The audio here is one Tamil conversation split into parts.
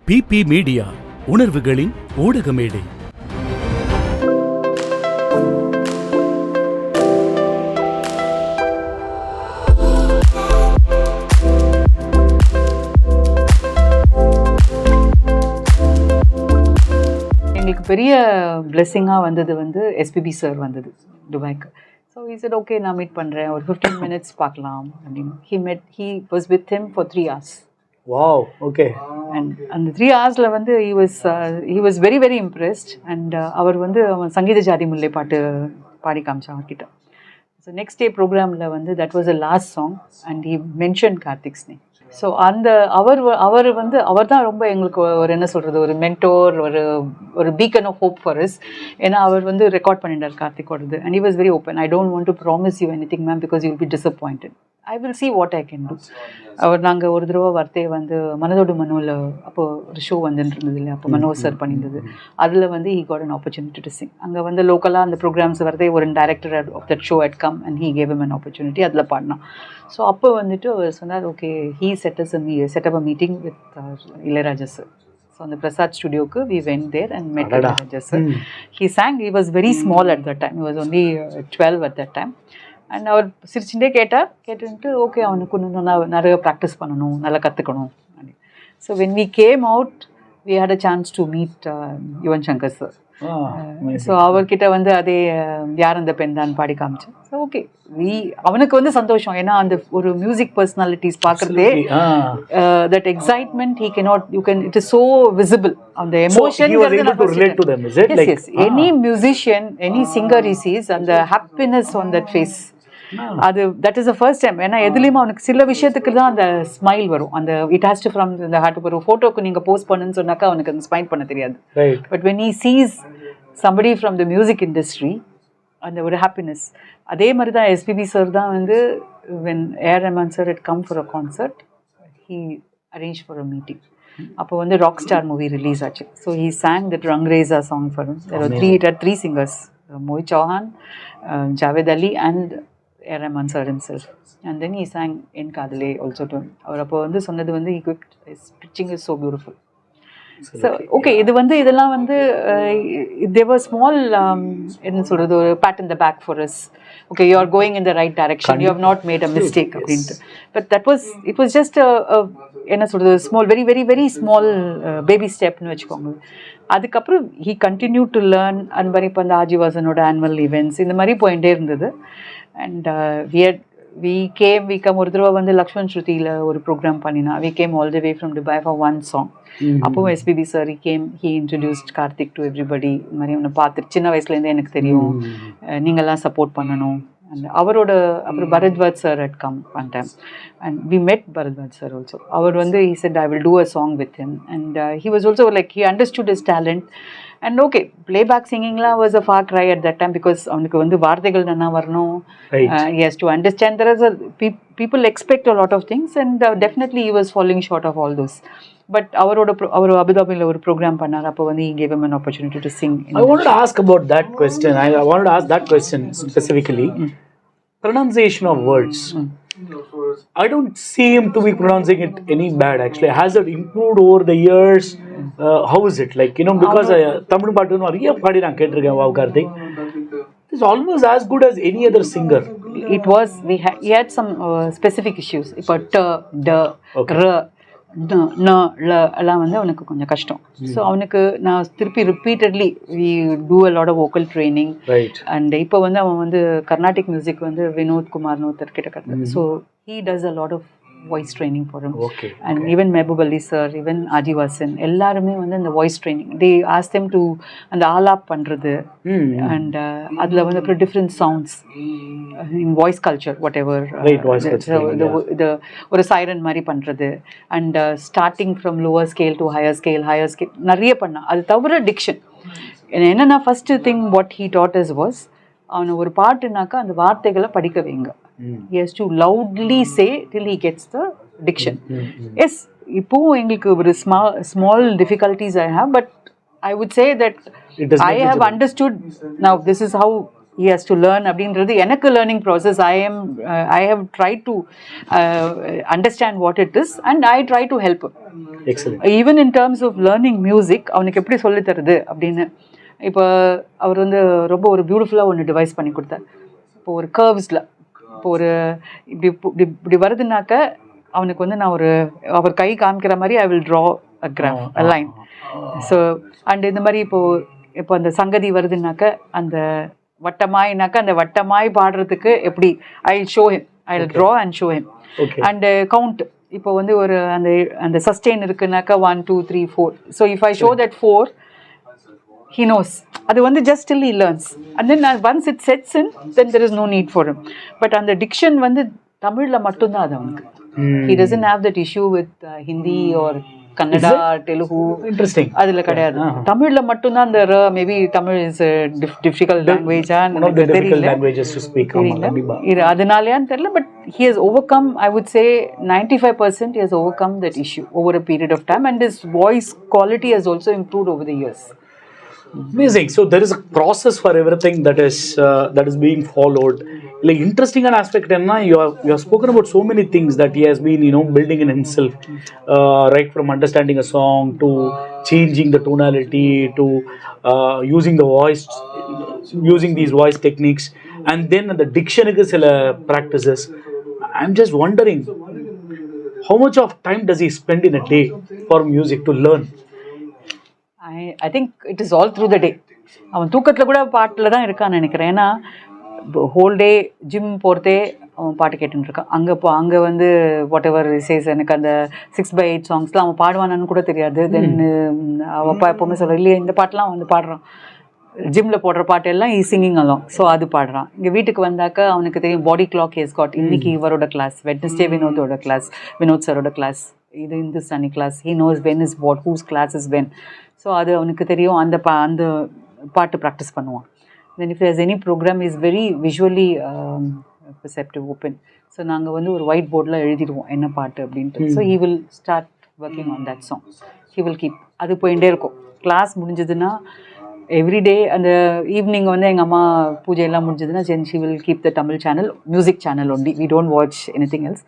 PP மீடியா உணர்வுகளின் ஊடக மேடை. எங்களுக்கு பெரிய பிளெஸிங்காக வந்தது எஸ்பிபி சார் வந்தது துபாய்க்கு. ஸோ he said okay நான் மீட் பண்ணுறேன், ஒரு 15 minutes பார்க்கலாம் அப்படின்னு. he was with him for 3 hours. Wow, okay. And அந்த 3 hoursல he was very very impressed. And அவர் அவன் சங்கீத ஜாதி முல்லை பாட்டு பாடி காமிச்சான் அவர்கிட்ட. ஸோ நெக்ஸ்ட் டே ப்ரோக்ராமில் that was the last song and he mentioned Karthik's name. So அந்த அவர் தான் ரொம்ப எங்களுக்கு ஒரு என்ன சொல்கிறது, ஒரு மென்டோர், ஒரு beacon of hope for us. ஏன்னா அவர் ரெக்கார்ட் பண்ணிட்டார் கார்த்திகோடது. And he was very open. I don't want to promise you anything ma'am because you will be disappointed. I will see what I can do. நாங்கள் ஒரு தடவை வார்த்தையை மனதோடு மனோவில் அப்போது ஒரு ஷோ வந்துருந்தது இல்லையா, அப்போ மனோ சார் பண்ணியிருந்தது. அதில் he got an opportunity to sing. அங்கே லோக்கலாக அந்த ப்ரோக்ராம்ஸ் வரதே ஒரு director of that show had come and he gave him an opportunity. அதில் பாடினான். ஸோ அப்போ அவர் சொன்னார் okay he set up a meeting with Ilaiyaraaja sir. So அந்த பிரசாத் ஸ்டுடியோக்கு we went there and met Ilaiyaraaja sir. He sang. He was very small at that time. He was only 12 at that time. And அவர் சிரிச்சுட்டே கேட்டுட்டு ஓகே அவனுக்கு இன்னும் நிறைய ப்ராக்டிஸ் பண்ணணும், நல்லா கற்றுக்கணும் அப்படி. So when we came out we had a chance to meet Yuvan Shankar sir. So அவர்கிட்ட அதே யார் அந்த பெண் தான் பாடி காமிச்சேன். ஸோ ஓகே அவனுக்கு சந்தோஷம். ஏன்னா அந்த ஒரு மியூசிக் பர்சனாலிட்டிஸ் பார்க்குறதே that excitement it is so visible. அந்த emotion any musician any singer he sees அந்த happiness on that face. That is the first time. ஏன்னா எதுலேயுமே அவனுக்கு சில விஷயத்துக்கு தான் அந்த ஸ்மைல் வரும். அந்த இட் ஹாஸ் டு ஃப்ரம் இந்த ஹார்ட். ஒரு ஃபோட்டோக்கு நீங்கள் போஸ்ட் பண்ணுன்னு சொன்னாக்கா அவனுக்கு அந்த ஸ்மைல் பண்ண தெரியாது. But when he sees somebody from the music industry அந்த ஒரு ஹாப்பினஸ். அதே மாதிரி தான் எஸ்பிபி சார் தான் when A.R. Rahman sir had come for a concert, he arranged for a meeting. அப்போ ராக் ஸ்டார் மூவி ரிலீஸ் ஆச்சு. So he sang that Rangreza song for him. It had 3 singers, Mohit Chauhan, Javed Ali and A.R. Rahman sir himself. And then he sang In Kadale also to him. அவர் அப்போ சொன்னது his pitching is so beautiful. So okay, இதெல்லாம் there was small என்ன சொல்றது, ஒரு pat in the back for us. Okay, you are going in the right direction, you have not made a mistake அப்படின்ட்டு. But it was just a என்ன சொல்றது, small, very very very small baby step னு வெச்சுக்கோங்க. அதுக்கப்புறம் he continued to learn. அந்த மாதிரி இப்போ அந்த ஆஜிவாசனோட ஆனுவல் ஈவெண்ட்ஸ் இந்த மாதிரி போயிட்டே இருந்தது. அண்ட் we came ஒரு தடவை லக்ஷ்மண் ஸ்ருதியில் ஒரு ப்ரோக்ராம் பண்ணினா. we came all the way from Dubai for one song. அப்போ SPB sir he introduced Karthik to everybody. இந்த மாதிரி அவனை பார்த்துட்டு சின்ன வயசுலேருந்தே எனக்கு தெரியும், நீங்கள்லாம் சப்போர்ட் பண்ணணும். அண்ட் அப்புறம் Bharadwaj sir had come one time and we met Bharadwaj sir also. அவர் he said I will do a song with him. And he was also he understood his talent. And okay, playback singing was a far cry at that time because அவனுக்கு வார்த்தைகள் நல்லா வரணும். He has to understand. There is people expect a lot of things and definitely he was falling short of all those. But அவர் அபுதாபியில் ஒரு ப்ரோக்ராம் பண்ணார். அப்போ he gave him an opportunity to sing. I wanted to ask about that question. I wanted to ask that question specifically. Pronunciation of words. I don't see him to be pronouncing it any bad actually. Has it improved over the years? How is it because Tamil paatu nariya paadi na kettiruken. Wow, Karthik, it's almost as good as any other singer. It was he had some specific issues. Ipo d r எல்லாம் அவனுக்கு கொஞ்சம் கஷ்டம். ஸோ அவனுக்கு நான் திருப்பி repeatedly we do a lot of vocal training. And இப்போ அவன் கர்நாடிக் மியூசிக் வினோத் குமார்னு ஒருத்தர் கிட்ட கற்றுக்கு. So he does a lot of voice training for him. And even Mehboob Ali sir, even Adivasan, எல்லாருமே அந்த voice training they ask them to அந்த ஆலாப் பண்றது. And அதுல அப்புறம் different sounds in voice culture whatever. ஒரு siren மாதிரி பண்றது. And starting from lower scale to higher scale நிறைய பண்ணா. அது தவிர diction என்னன்னா first thing what he taught us was அவனை ஒரு பாட்டுனாக்கா அந்த வார்த்தைகளை படிக்க வைங்க. He has to loudly say till he gets the diction. Yes, இப்போ எங்களுக்கு ஒரு small difficulties I have, but I would say that I have understood now. This is how he has to learn அப்படின்றது எனக்கு learning process. I have tried to understand what it is and I try to help him. Excellent. Even in terms of learning music அவனுக்கு எப்படி சொல்லி தருது அப்படின்னு. இப்போ அவர் வந்து ரொம்ப ஒரு பியூட்டிஃபுல்லாக ஒன்று டிவைஸ் பண்ணி கொடுத்தார். இப்போ ஒரு கர்வ்ஸில் இப்போ ஒரு இப்படி இப்படி இப்படி வருதுனாக்க அவனுக்கு வந்து நான் அவர் கை காமிக்கிற மாதிரி ஐ will draw a graph a line. So and இந்த மாதிரி இப்போ அந்த சங்கதி வருதுனாக்க அந்த வட்டமாய்னாக்க அந்த வட்டமாய் பாடுறதுக்கு எப்படி I show him, I will draw and show him. And count இப்போ வந்து ஒரு அந்த சஸ்டெயின் இருக்குனாக்கா 1 2 3 4. So if I show that 4 he knows. அது வந்து just till he learns and then once it sets in then there is no need for him. But அந்த diction வந்து தமிழ்ல மட்டும்தான் அது அவனுக்கு. He doesn't have that issue with Hindi or Kannada or Telugu. Interesting. அதுல கிடையாது. தமிழ்ல மட்டும்தான் அந்த maybe Tamil is a difficult language and one of the difficult languages to speak. அதனாலயான்னு தெரியல. But he has overcome, I would say 95% he has overcome that issue over a period of time and his voice quality has also improved over the years. Amazing. So there is a process for everything that is being followed. Like interesting an aspect, and you have spoken about so many things that he has been building in himself, right from understanding a song to changing the tonality to using the voice, using these voice techniques, and then the dictionary practices. I'm just wondering, how much of time does he spend in a day for music to learn? I think it is all through the day. அவன் தூக்கத்தில் கூட பாட்டில் தான் இருக்கான்னு நினைக்கிறேன். ஏன்னா ஹோல் டே ஜிம் போகிறதே அவன் பாட்டு கேட்டுன்னு இருக்கான். அங்கே வந்து வாட் எவர் சேஸ் எனக்கு அந்த 6/8 சாங்ஸ்லாம் அவன் பாடுவானான்னு கூட தெரியாது. தென் அவன் அப்பா எப்போவுமே சொல்கிறான், இல்லையா இந்த பாட்டெலாம் வந்து பாடுறான், ஜிம்மில் போடுற பாட்டு எல்லாம் சிங்கிங் அலாம். ஸோ அது பாடுறான். இங்கே வீட்டுக்கு வந்தாக்க அவனுக்கு தெரியும் பாடி கிளாக் ஹேஸ் காட். இன்னைக்கு இவரோட கிளாஸ், வெட்னஸ்டே வினோதோட கிளாஸ், வினோத் சாரோட கிளாஸ், இது Hindustani class. He knows when is what, who's class is when. So அது அவனுக்கு தெரியும். அந்த பாட்டு ப்ராக்டிஸ் பண்ணுவான். Then if there's any program is very visually perceptive open. So நாங்கள் வந்து ஒரு ஒயிட் போர்டில் எழுதிடுவோம் என்ன பாட்டு அப்படின்ட்டு. So he will start working on that song. He will keep அது போயிட்டே இருக்கும். கிளாஸ் முடிஞ்சதுன்னா எவ்ரிடே அந்த ஈவினிங் வந்து எங்கள் அம்மா பூஜையெல்லாம் முடிஞ்சதுன்னா she will keep the Tamil channel, music channel only. We don't watch anything else.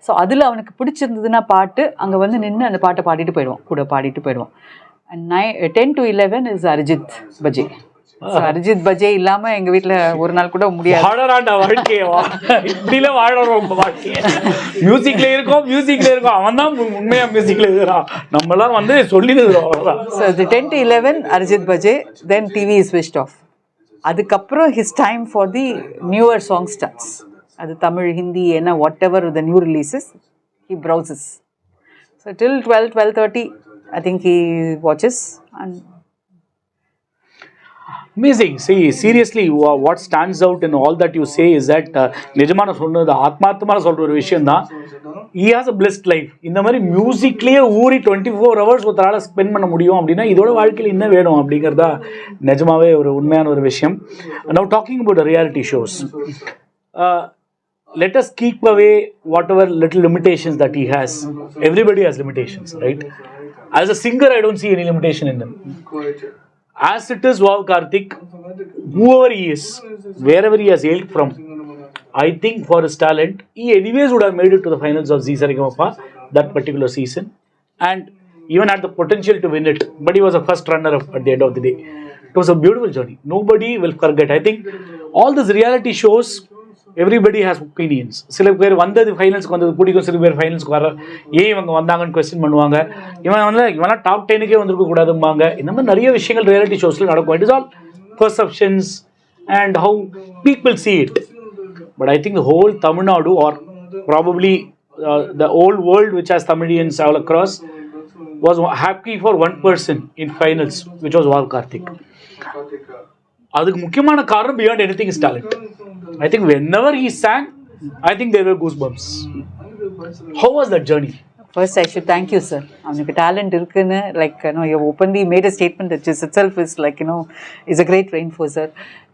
So அதில் அவனுக்கு பிடிச்சிருந்ததுன்னா பாட்டு அங்கே வந்து நின்று அந்த பாட்டை பாடிட்டு போயிடுவான், கூட பாடிட்டு போயிடுவான். And 10 to 11 is Arijit Baje. So Arijit Baje இல்லாம எங்க வீட்ல ஒரு நாள் கூட முடியாது. வாழறான்டா வாழ்க்கையவா, இப்படில வாழறோம் வாழ்க்கைய. மியூசிக்ல இருக்கோம் அவன் தான் உண்மையா மியூசிக்ல இருக்கறான். நம்மலாம் வந்து சொல்லிடுறோம் அவ்வளவுதான். So the 10 to 11 Arijit Baje, then TV is switched off. அதுக்கப்புறம் his time for the newer song starts. அது தமிழ், ஹிந்தி, என்ன whatever the new releases he browses. So till 12:30 I think he watches. And amazing. See, seriously, what stands out in all that you say is that நிஜமான சொன்னது ஆத்மார்த்தமான சொல்ற ஒரு விஷயம் தான். he has a blessed life. இந்த மாதிரி மியூசிக்லயே ஊறி 24 hours ஒருத்தரால ஸ்பெண்ட் பண்ண முடியும் அப்படின்னா இதோட வாழ்க்கையில் என்ன வேணும் அப்படிங்கிறதா நிஜமாவே ஒரு உண்மையான ஒரு விஷயம். Now talking about the reality shows, let us keep away whatever little limitations that he has. Everybody has limitations, right? As a singer, I don't see any limitation in him. As it is, wow, Karthik, whoever he is, wherever he has hailed from, I think for his talent, he anyways would have made it to the finals of SaReGaMaPa that particular season, and even had the potential to win it. But he was a first runner-up at the end of the day. It was a beautiful journey. Nobody will forget. I think all these reality shows, everybody has opinions. சில பேர் வந்தது ஃபைனல்ஸ்க்கு வந்தது பிடிக்கும், சில பேர் ஃபைனல்ஸ்க்கு வர ஏன் இவங்க வந்தாங்கன்னு கொஸ்டின் பண்ணுவாங்க. இவனா டாப் 10க்கே வந்திருக்க கூடாதும்பாங்க. இந்த மாதிரி நிறைய விஷயங்கள் ரியாலிட்டி ஷோஸ்ல நடக்கும். It is all perceptions and how people see it. But I think the whole Tamil Nadu, or probably the whole world which has Tamilians all across, was happy for one person in finals, which was Karthik. அதுக்கு முக்கியமான காரணம் beyond anything is talent. I think whenever he sang, I think there were goosebumps. How was that journey? First, I should thank you, sir. அவனுக்கு talent இருக்குன்னு, like, you openly made a statement that just itself is like, is a great reinforcer.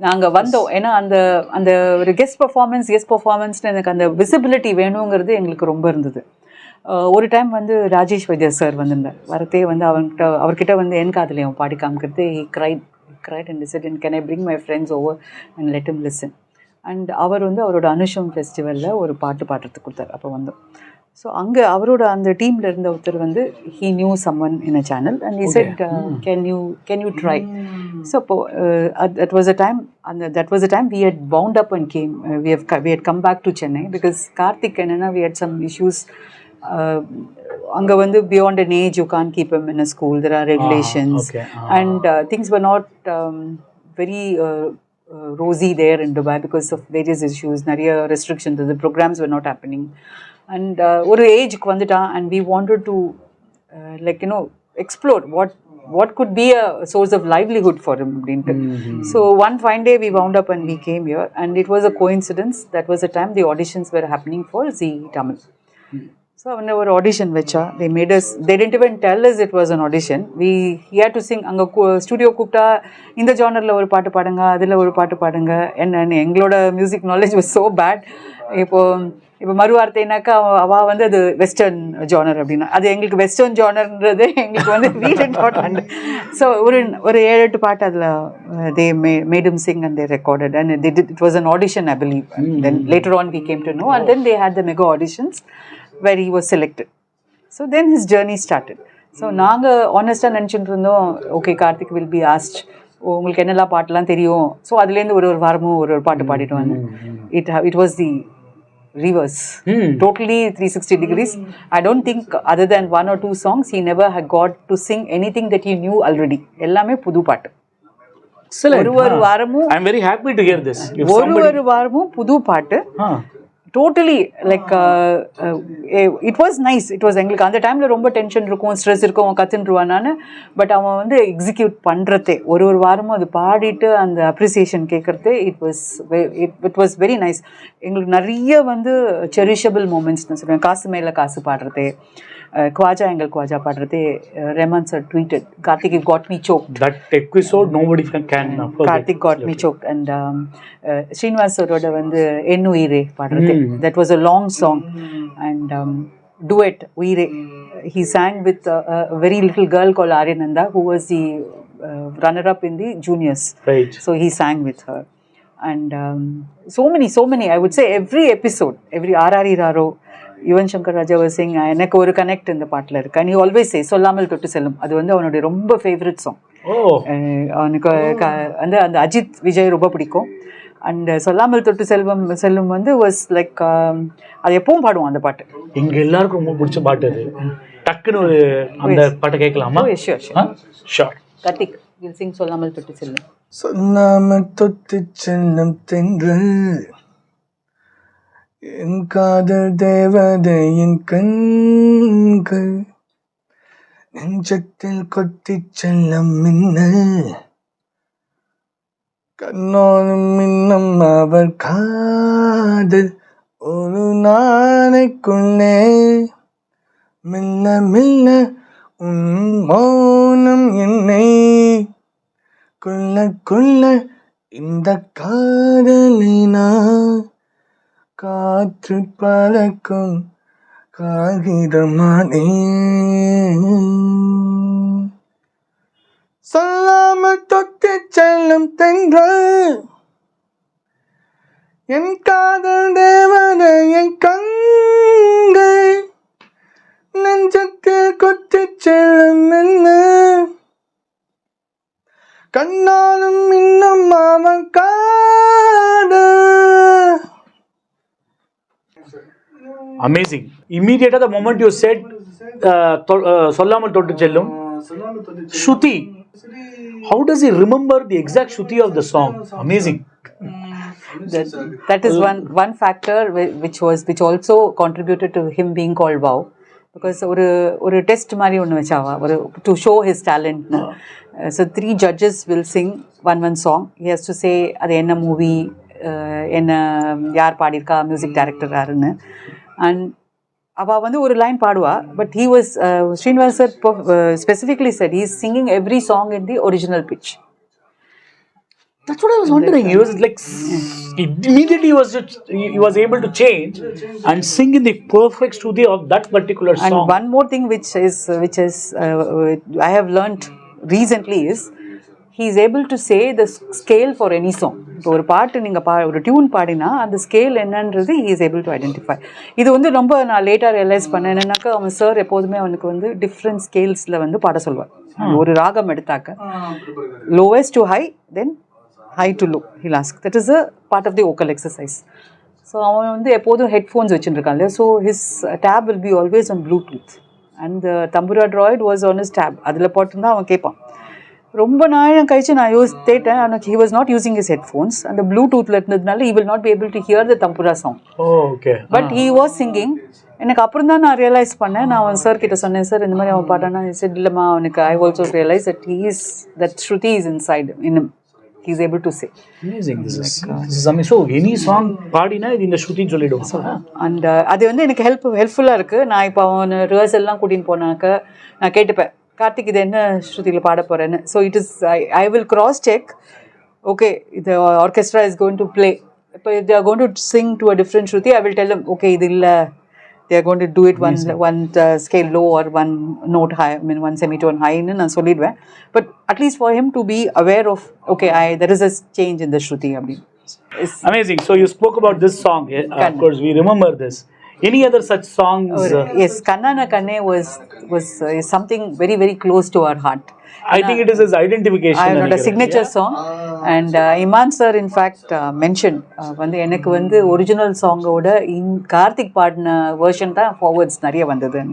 நாங்கள் வந்தோம், ஏன்னா அந்த ஒரு கெஸ்ட் பர்ஃபார்மன்ஸ்னு எனக்கு அந்த விசிபிலிட்டி வேணுங்கிறது எங்களுக்கு ரொம்ப இருந்தது. ஒரு டைம் வந்து ராஜேஷ் வைத்தியா சார் வந்திருந்தார். வரத்தே வந்து அவர்கிட்ட வந்து என் காதலி அவன் பாடி காமிக்கிறது, he cried and said, can I bring my friends over and let him listen? And அவர் வந்து அவரோட அனுஷம் ஃபெஸ்டிவலில் ஒரு பாட்டு பாடுறதுக்கு கொடுத்தார். அப்போ வந்தோம். ஸோ அங்கே அவரோட அந்த டீமில் இருந்த ஒருத்தர் வந்து he knew someone in a channel and he said can you try. So அப்போ that was a time we had wound up and came we had come back to Chennai because Karthik என்னன்னா we had some issues. அங்கே வந்து beyond an age you can't keep him in a school, there are regulations. And things were not very rosy there in Dubai because of various issues, நிறைய restrictions, the programs were not happening. And ஒரு ஏஜுக்கு வந்துட்டான் and we wanted to like explore what could be a source of livelihood for him அப்படின்ட்டு. So one fine day we wound up and we came here and it was a coincidence, that was the time the auditions were happening for Zee Tamil. So when our audition vecha, they made us, they didn't even tell us it was an audition. He had to sing. அங்கே ஸ்டுடியோ கூப்பிட்டா இந்த ஜானரில் ஒரு பாட்டு பாடுங்க, அதில் ஒரு பாட்டு பாடுங்க. என்ன எங்களோட music knowledge was so bad. இப்போ மறு வார்த்தைனாக்கா அவள் வந்து அது வெஸ்டர்ன் ஜானர் அப்படின்னா, அது எங்களுக்கு வெஸ்டர்ன் ஜானர்ன்றது எங்களுக்கு வந்து we did not understand. So ஒரு 7-8 பாட்டு அதில் they made him sing and they recorded and it was an audition I believe. And then later on we came to know and then they had the mega auditions where he was selected. So then his journey started. So நாங்கள் ஆனஸ்டாக நினச்சிட்டு இருந்தோம், okay Karthik will be asked, உங்களுக்கு என்னெல்லாம் பாட்டெலாம் தெரியும், ஸோ அதுலேருந்து ஒரு வாரமும் ஒரு பாட்டு பாடிட்டு வந்தேன். It was the reverse, totally 360 degrees. I don't think other than 1 or 2 songs he never had got to sing anything that he knew already. எல்லாமே புது பாட்டு. ஒரு வாரமும் I'm very happy to hear this. ஒரு வாரமும் புது பாட்டு. Totally like it was nice. It was எங்களுக்கு அந்த டைமில் ரொம்ப டென்ஷன் இருக்கும், ஸ்ட்ரெஸ் இருக்கும், அவன் கற்றுன்ருவான் நான். பட் அவன் வந்து எக்ஸிக்யூட் பண்ணுறதே ஒரு வாரமும் அது பாடிட்டு அந்த அப்ரிசியேஷன் கேட்குறதே இட் வாஸ் வெரி நைஸ். எங்களுக்கு நிறைய வந்து செரிஷபிள் மூமெண்ட்ஸ் நான் சொல்லுவேன். காசு மேலே காசு பாடுறதே, குவாஜா எங்கள் குவாஜா பாடுறதே, Rahman sir tweeted, Karthik got me choked. That episode nobody can forget. Karthik got me choked. And Srinivas saroda வந்து என் உயிரே பாடுறதே, that was a long song. And duet உயிரே, he sang with a very little girl called Aryananda who was the runner up in the juniors. Right. So he sang with her. And so many I would say every episode, every RRE Raro, Yuvan Shankar Raja was saying எனக்கு ஒரு கனெக்ட் இந்த பாட்டில் இருக்கு. And he always say சொல்லாமல் தொட்டு செல்லும், அது வந்து அவனுடைய ரொம்ப ஃபேவரட் சாங். அவனுக்கு வந்து அந்த அஜித் விஜய் ரொம்ப பிடிக்கும். அண்ட் சொல்லாமல் தொட்டு செல்லும் வந்து வாஸ் லைக் அது எப்பவும் பாடுவோம் அந்த பாட்டு. எங்க எல்லாருக்கும் ரொம்ப பிடிச்ச பாட்டு அது. டக்குன்னு ஒரு அந்த பாட்டை கேட்கலாமா? ஷூர். கார்த்திக் will sing சொல்லாமல் தொட்டு செல்லும். சொல்லாமல் தொட்டு செல்லும் தென்றல் என் காதல் தேவதையின் கண்கள், நெஞ்சத்தில் கொத்தி செல்லும் மின்னல், கண்ணோடும் மின்னும் அவர் காதல் ஒரு நாளைக்குள்ளே, மெல்ல மெல்ல உன் மௌனம் என்னை கொள்ள இந்த காதலை நான் காற்று பறக்கும் காகிதமானே. சொல்லாமல் தொட்டு செல்லும் தென்றல் என் காதல் தேவதையை கண்கள், நெஞ்சத்தில் கொத்தி செல்லும் என்ன, கண்ணாலும் இன்னும் அவன் காதல். Amazing. Immediately the moment you said சொல்லாமல் தொட்டு செல்லும், Shruti, how does he remember the exact Shruti of the song? Amazing. That is one factor which also contributed to him being called Wow, because ஒரு டெஸ்ட் மாதிரி ஒன்று வச்சாவா, ஒரு to show his talent. So 3 judges will sing one song. He has to say அது என்ன மூவி, என்ன யார் பாடியிருக்கா, மியூசிக் டைரக்டர் யாருன்னு. அண்ட் அவள் வந்து ஒரு லைன் பாடுவா, but he was Srinivas sir specifically said he is singing every song in the original pitch. That's what I was wondering. He was like immediately he was able to change and sing in the perfect studio of that particular song. And one more thing which is I have learnt recently is he is able to say the scale for any song. இப்போ ஒரு பாட்டு நீங்கள் ஒரு டியூன் பாடினா அந்த ஸ்கேல் என்னன்றது he is able to identify. இது வந்து ரொம்ப நான் லேட்டாக ரியலைஸ் பண்ணேன். என்னன்னாக்கா அவன் சார் எப்போதுமே அவனுக்கு வந்து டிஃப்ரெண்ட் ஸ்கேல்ஸில் வந்து பாட சொல்வார். ஒரு ராகம் எடுத்தாக்க lowest to high, then high to low he'll ask. That is a part of the vocal exercise. So அவன் வந்து எப்போதும் ஹெட்ஃபோன்ஸ் வச்சுருக்கான் இல்லையா. So his tab will be always on Bluetooth and the tambura droid was on his tab. அதில் போட்டுருந்தா அவன் கேட்பான். ரொம்ப நாள் கழிச்சு நான் தேட்டேன். அவனுக்கு he was not using his headphones. அந்த ப்ளூடூத்தில் இருந்ததுனால he will not be able to hear the tambura song. But he was singing. எனக்கு அப்புறம் தான் நான் ரியலைஸ் பண்ணேன். நான் அவன் சார் கிட்ட சொன்னேன், சார் இந்த மாதிரி அவன் பாட்டானா said இல்லைம்மா அவனுக்கு I also realized that that Shruti is inside in him. He is able to say. Amazing. This is amazing. So any song பாடினா இது இந்த ஸ்ருதி சொல்லிடுவோம். அண்ட் அது வந்து எனக்கு ஹெல்ப்ஃபுல்லாக இருக்குது. நான் இப்போ அவன் ரிஹர்சல்லாம் கூட்டின்னு போனாக்க நான் கேட்டுப்பேன், கார்த்திக் இது என்ன ஸ்ருதியில் பாட போகிறேன்னு. So it is I will cross check. Okay, the orchestra is going to play. இப்போ they are going to sing to a different Shruti, I will tell them, okay, இது இல்லை, they are going to do it one scale low or one note high, I mean one semitone high ன்னு நான் சொல்லிடுவேன். But at least for him to be aware of, okay, there is a change in the Shruti. Amazing. So you spoke about this song. Of course, we remember this. Any other such songs? Yes, Kannana Kanne was something very, very close to our heart. I think it is his identification. A signature song. And Iman sir in fact mentioned வந்து எனக்கு வந்து ஒரிஜினல் சாங்கோட கார்த்திக் பாடின வெர்ஷன் தான் ஃபார்வர்ட்ஸ் நிறைய வந்தது.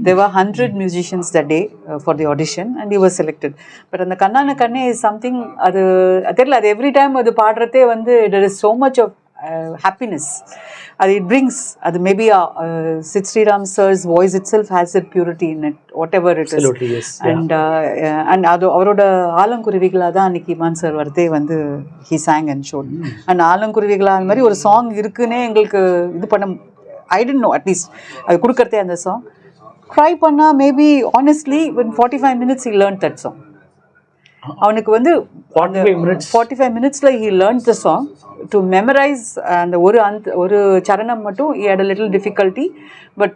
There were 100 musicians that day for the audition and he was selected. But அந்த கண்ணான கண்ணே is something, அது தெரியல, அது எவ்ரி டைம் அது பாடுறதே வந்து there is so much of happiness. It brings, maybe Sid Sriram sir's voice itself has that purity in it, whatever it Absolutely, is. Yes. And அவரோட ஆலங்குருவிகளா தான் அன்னைக்கு இமான் சார் வரதே வந்து he sang and showed. And ஆலங்குருவிகளா அந்த மாதிரி ஒரு சாங் இருக்குன்னே எங்களுக்கு இது பண்ண, I didn't know, at least அது கொடுக்கறதே அந்த சாங் ட்ரை பண்ணா maybe honestly in 45 minutes he learned that song. அவனுக்கு வந்து 45 minutesல he learned the song. To memorize அந்த ஒரு சரணம் மட்டும் he had a little difficulty, but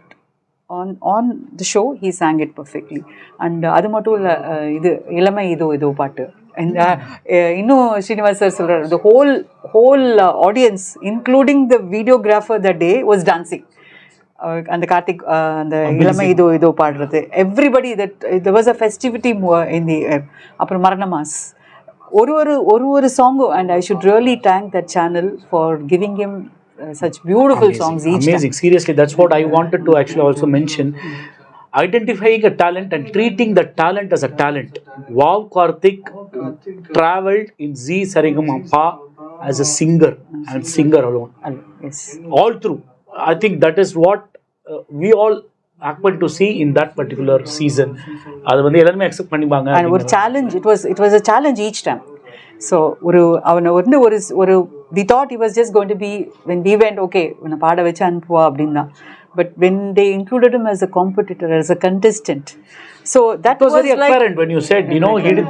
on the show he sang it perfectly. And அது மட்டும் இல்லை, இது இளமை இதோ பாட்டு. And இன்னும் ஸ்ரீனிவாஸ் சார் சொல்கிறார், the whole audience including the videographer that day was dancing. அந்த கார்த்திக் அந்த இளமை இதோ பாடுறது, everybody that there was a festivity in the air. அப்புறம் மரணமாஸ் ஒரு song. And I should really thank that channel for giving him such beautiful songs each time. Seriously, that's what I wanted to actually also mention. Identifying a talent and treating the talent as a talent. Wow, Karthik traveled in SaReGaMaPa as a singer and singer alone. Yes. All through. I think that is what we all happened to see in that particular season. அது வந்து எல்லாரும் அக்செப்ட் பண்ணிப்பாங்க. And ஒரு challenge, it was a challenge each time. So அவனை வந்து ஒரு we thought he was just going to be, when we went, okay உன்னை பாட வச்சு அனுப்புவா அப்படின்னா, but when they included him as a competitor, as a contestant, so that was very apparent when you said,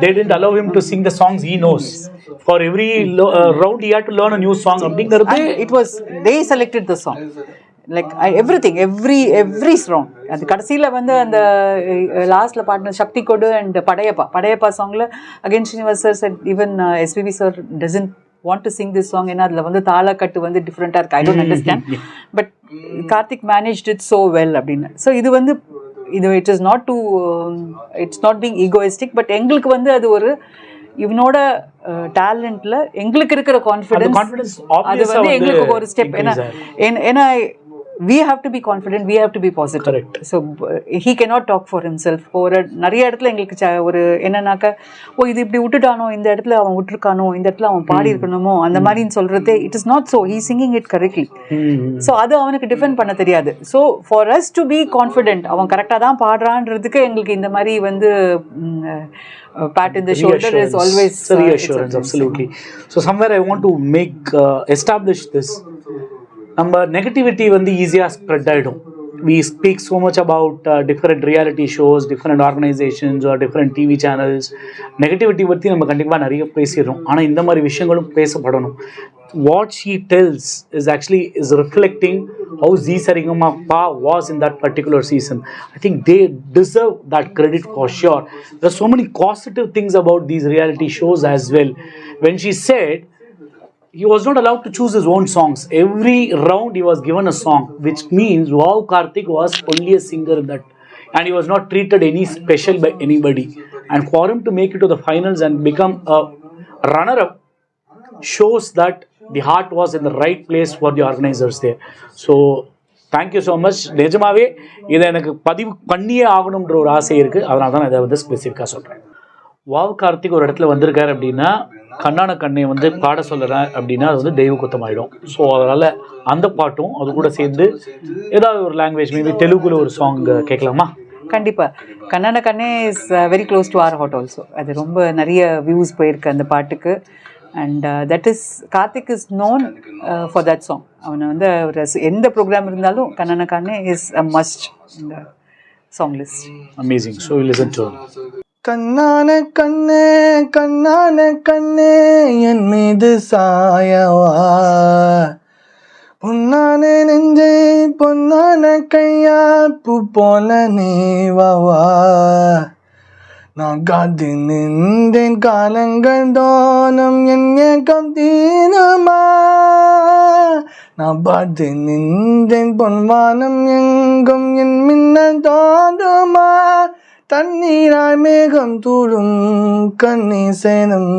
they didn't allow him to sing the songs he knows. For every round he had to learn a new song. It was, they selected the song like everything, every song. அது கடைசியில் வந்து அந்த லாஸ்ட்ல பாடின சக்தி கொடு அண்ட் படையப்பா சாங்ல again Srinivas sir said even SPB sir doesn't want to sing this song. ஏன்னா அதில் வந்து தாளக்கட்டு வந்து டிஃப்ரெண்ட்டாக இருக்கு. I don't understand, but Karthik managed it so well அப்படின்னு. ஸோ இது வந்து it is not to it's not being egoistic, but எங்களுக்கு வந்து அது ஒரு இவனோட டேலண்ட்ல எங்களுக்கு இருக்கிற கான்ஃபிடன்ஸ், அது வந்து எங்களுக்கு ஒரு ஸ்டெப். ஏன்னா we have to be confident, we have to be positive. Correct. So he cannot talk for himself. ஒரு நிறைய இடத்துல எங்களுக்கு ஒரு என்னன்னாக்க, இது இப்படி விட்டுட்டானோ, இந்த இடத்துல அவன் விட்டுருக்கானோ, இந்த இடத்துல அவன் பாடி இருக்கணுமோ, அந்த மாதிரின்னு சொல்றதே it is not so. He is singing it correctly. So அது அவனுக்கு டிஃபெண்ட் பண்ண தெரியாது. So for us to be confident, அவன் கரெக்டாக தான் பாடுறான்றதுக்கு எங்களுக்கு இந்த மாதிரி வந்து pat in the shoulder is always reassurance. Absolutely. So somewhere I want to establish this. நம்ம நெகட்டிவிட்டி வந்து ஈஸியாக ஸ்ப்ரெட் ஆகிடும். We speak so much about different reality shows, different organizations or different TV channels. Negativity பற்றி நம்ம கண்டிப்பாக நிறைய பேசிடுறோம். ஆனால் இந்த மாதிரி விஷயங்களும் பேசப்படணும். What she tells is reflecting how SaReGaMaPa was in that particular season. I think they deserve that credit for sure. There are so many positive things about these reality shows as well. When she said he was not allowed to choose his own songs, every round he was given a song, which means wow, Karthik was only a singer in that, and he was not treated any special by anybody. And for him to make it to the finals and become a runner-up shows that the heart was in the right place for the organizers there. So thank you so much. நிஜமாவே இதை எனக்கு பதிவு பண்ணியே ஆகணுன்ற ஒரு ஆசை இருக்குது, அதனால தான் இதை வந்து ஸ்பெசிஃபிக்காக சொல்கிறேன். வாவ் கார்த்திக் ஒரு இடத்துல வந்திருக்காரு அப்படின்னா, கண்ணான கண்ணை வந்து பாட சொல்கிறேன் அப்படின்னா அது வந்து தெய்வ குத்தம் ஆகிடும். ஸோ அதனால் அந்த பாட்டும் அது கூட சேர்ந்து ஏதாவது ஒரு லாங்குவேஜ், மேபி தெலுங்குல ஒரு சாங் கேட்கலாமா? கண்டிப்பாக. கண்ணான கண்ணே is very close to our heart also. அது ரொம்ப நிறைய வியூஸ் போயிருக்கு அந்த பாட்டுக்கு. And that is Karthik is known for that song. அவனை வந்து ஒரு எந்த ப்ரோக்ராம் இருந்தாலும் கண்ணான கண்ணே இஸ் அ மஸ்ட் இந்த song list. Amazing. So listen to கண்ணான கண்ணே கண்ணான கண்ணே என் மீது சாயவா, பொன்னான நெஞ்சை பொன்னான கையா பூ போல நீவா, நான் காத்து நின்றேன் காலங்கள் தோனும் என் ஏக்கம் தீனுமா, நான் பார்த்து நின்றேன் பொன்வானம் எங்கும் என் மின்னல் தோன்றுமா, தண்ணீராய் மேகம் தூளும் கண்ணீர் சேனும்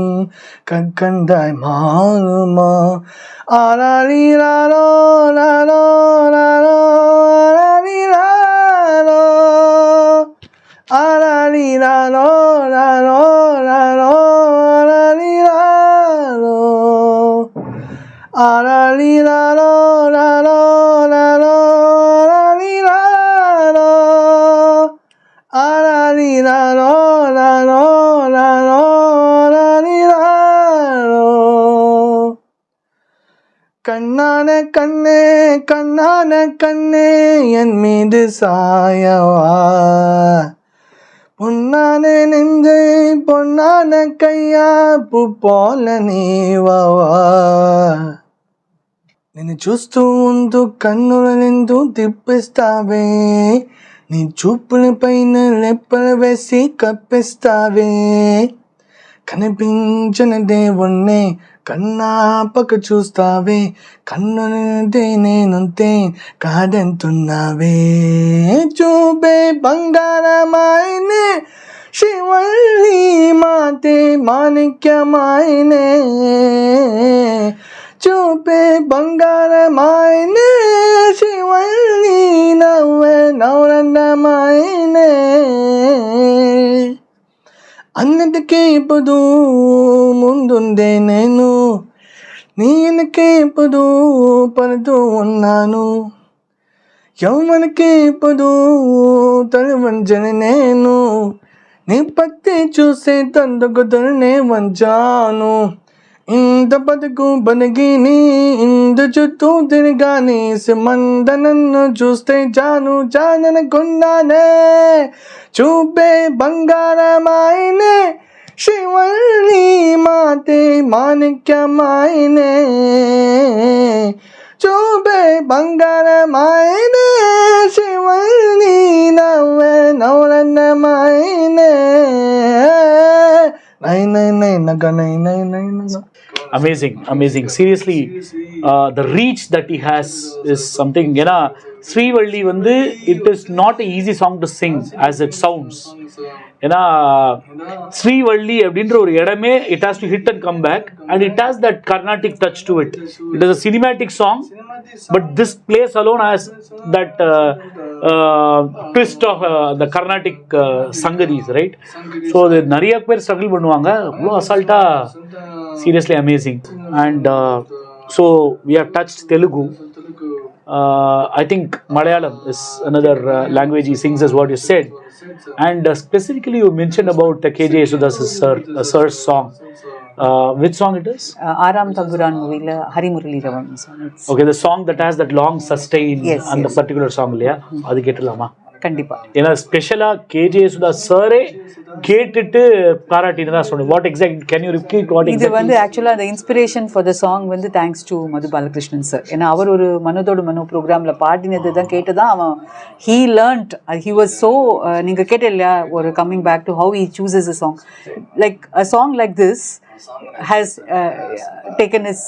கற்கண்டாய் மாறுமா, ஆராரிராரோ ராரோ ராரோ ஆராரிராரோ ஆராரிராரோ ராரோ ராரோ ஆராரிராரோ ஆராரிராரோ ராரோ ராரோ ஆராரிராரோ ராரோ ராரோ ஆராரிராரோ. கண்ணான கண்ணே கண்ணான கண்ணே என் மீது சாயவா, பொன்னான நெஞ்சை பொன்னான கையா பூ పోల నీవా, నిన్ను చూస్తూ ఉంటూ కన్నులెందు తిప్పిస్తావే, నీ చూపుల పైన రెప్పలు వేసి కప్పిస్తావే, కనిపించిన దేవుణ్ణి కన్నాపక చూస్తావే, కన్నులదే నేనుంటే కాదంటున్నావే, చూపే బంగారమాయనే శివల్లి మాతే మాణిక్యమాయనే, చూపే బంగారమాయనే శివల్లి నవ్వే నవరన్నమాయనే, అన్నిటికీ ఇప్పుడు ముందుండే నేను, నీ వెనకే ఇప్పుడు పడుతూ ఉన్నాను, యవ్వనకి ఇప్పుడు తలవంచని నేను, నీ పత్తి చూసే తందుకుతలనే వంచాను, ఇంత బతుకు బతికిని ఇంత చుట్టూ తిరిగాని సిమంత నన్ను చూస్తే జాను జాననుకున్నానే, చూపే బంగారమాయనే శివల్లి మాతే మాణిక్యమాయనే, చూపే బంగారమాయనే శివల్లి నవ్వే నవరన్నమాయనే, నై నై నై నగ నై నై నై నగ. Amazing, amazing. Seriously, the reach that he has is something. ஏன்னா ஸ்ரீவள்ளி வந்து it is not an easy song to sing as it sounds. ஏன்னா ஸ்ரீவள்ளி அப்படின்ற ஒரு இடமே it has to hit and come back, and it has that Carnatic touch to it. It is a cinematic song, but this place alone has that twist of the Carnatic sangadis, right? So நிறைய பேர் struggle பண்ணுவாங்க, அவ்வளோ அசால்ட்டா. Seriously amazing. And so we have touched Telugu. I think Malayalam is another language he sings, as what you said. And specifically you mentioned about KJ Yesudas sir's song. Which song it is? Aram Taburan movie la Hari Murali Ravan song. Okay, the song that has that long sustain. Yes, and yes. the particular song இல்லையா, அது கேட்டலாமா? கண்டிப்பா. ஏன்னா ஸ்பெஷலா கேஜே யேசுதாஸ் சாரே கேட்டுட்டு பாராட்டினதா சொன்னேன். What exact can you repeat what இது வந்து ஆக்சுவலாக அந்த இன்ஸ்பிரேஷன் ஃபார் த சாங் வந்து thanks to Madhu Balakrishnan sir. ஏன்னா அவர் ஒரு மனதோடு மனு ப்ரோக்ராமில் பாடினது தான் கேட்டு தான் அவன் he learnt. He was so நீங்கள் கேட்ட இல்லையா ஒரு coming back to how he chooses a song like a song like this has taken his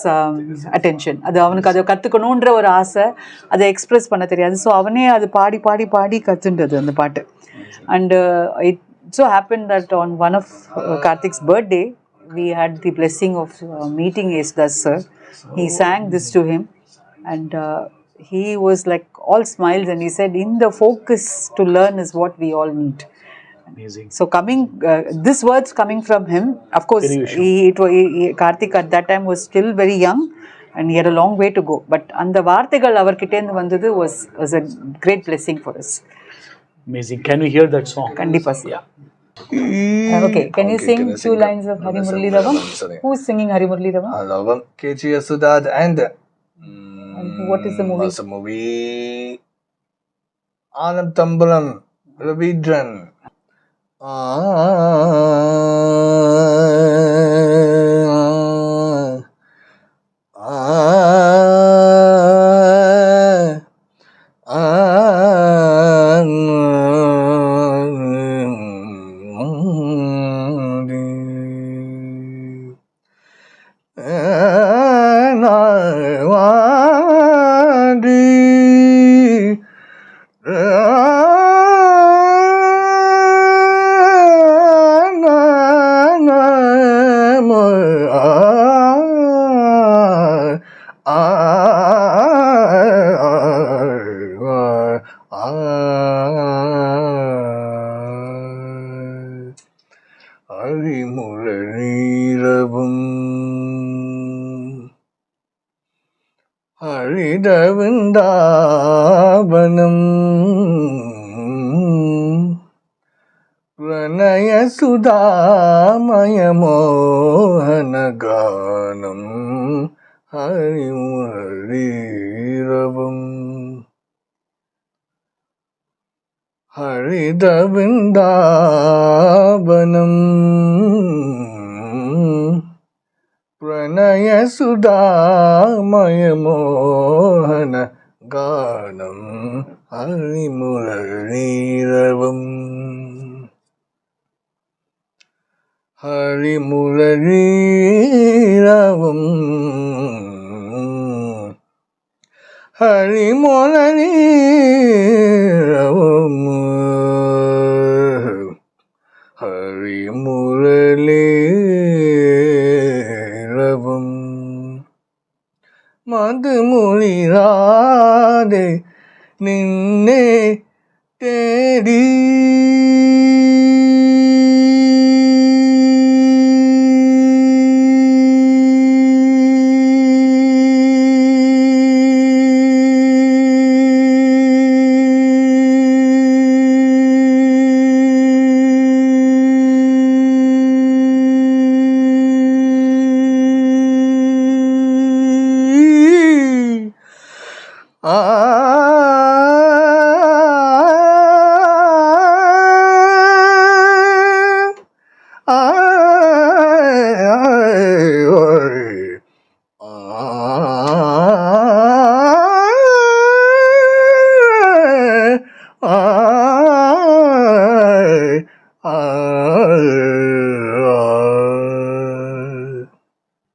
attention. அது அவனுக்கு அதை கற்றுக்கணுன்ற ஒரு ஆசை, அதை எக்ஸ்பிரஸ் பண்ண தெரியாது. ஸோ அவனே அது பாடி பாடி பாடி கற்றுன்றது அந்த பாட்டு. And it so happened that on one of Karthik's birthday we had the blessing of meeting Yesdas sir. He sang this to him and he was like all smiles and he said in the focus to learn is what we all need. Amazing. So coming this words coming from him, of course Karthik at that time was still very young and he had a long way to go, but அந்த வார்த்தைகள் அவர்கிட்டேந்து வந்தது was a great blessing for us. Amazing. Can we hear that song? Kandipa sir. Okay, can you sing few lines of Hari Murali Ravam? Who is singing Hari Murali Ravam? Ravam, K.G. Yasudad and what is the movie? What's the movie? Anand Tambalam, Ravidran. ஹரிதவிந்தாபனம் பிரணய சுதாமயமோகனகானம் ஹரிமுரளீரவம் ஹரிதவிந்தாபனம் பிரணய சுதாமயமோகன கானம் ஹரிமுரளீரவம் ஹரிமுரளீரவம் ஹரிமுரளீரவம் ஹரிமுரளீரவம் மதுமொழிராதே நின்னே தேடி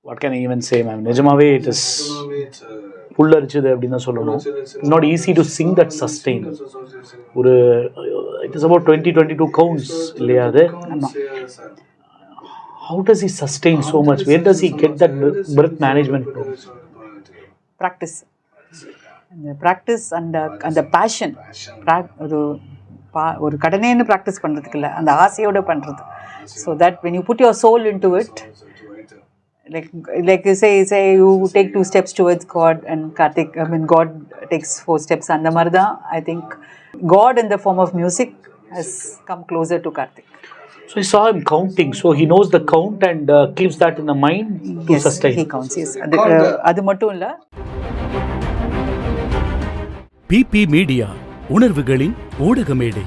What can I even say, ma'am? நிஜமாவே it is புல்லரிச்சது அப்படின்னு தான் சொல்லணும். Not easy to sing that sustain. ஒரு it is about 20-22 counts இல்லையா அது? How does he sustain so much? Where does he get that breath management from? Practice. அந்த ப்ராக்டிஸ் அந்த பேஷன் ஒரு கடனேன்னு ப்ராக்டிஸ் பண்ணுறதுக்கு இல்லை, அந்த ஆசையோடு பண்ணுறது. So that when you put your soul into it, like you say you take 2 steps towards God and Karthik, I mean God takes 4 steps. அந்த மாதிரி தான் I think God in the form of music has come closer to Karthik. So I saw him counting, so he knows the count and keeps that in the mind to sustain. He counts, yes. அது மட்டும் இல்லை. PP மீடியா, உணர்வுகளின் ஊடக மேடை.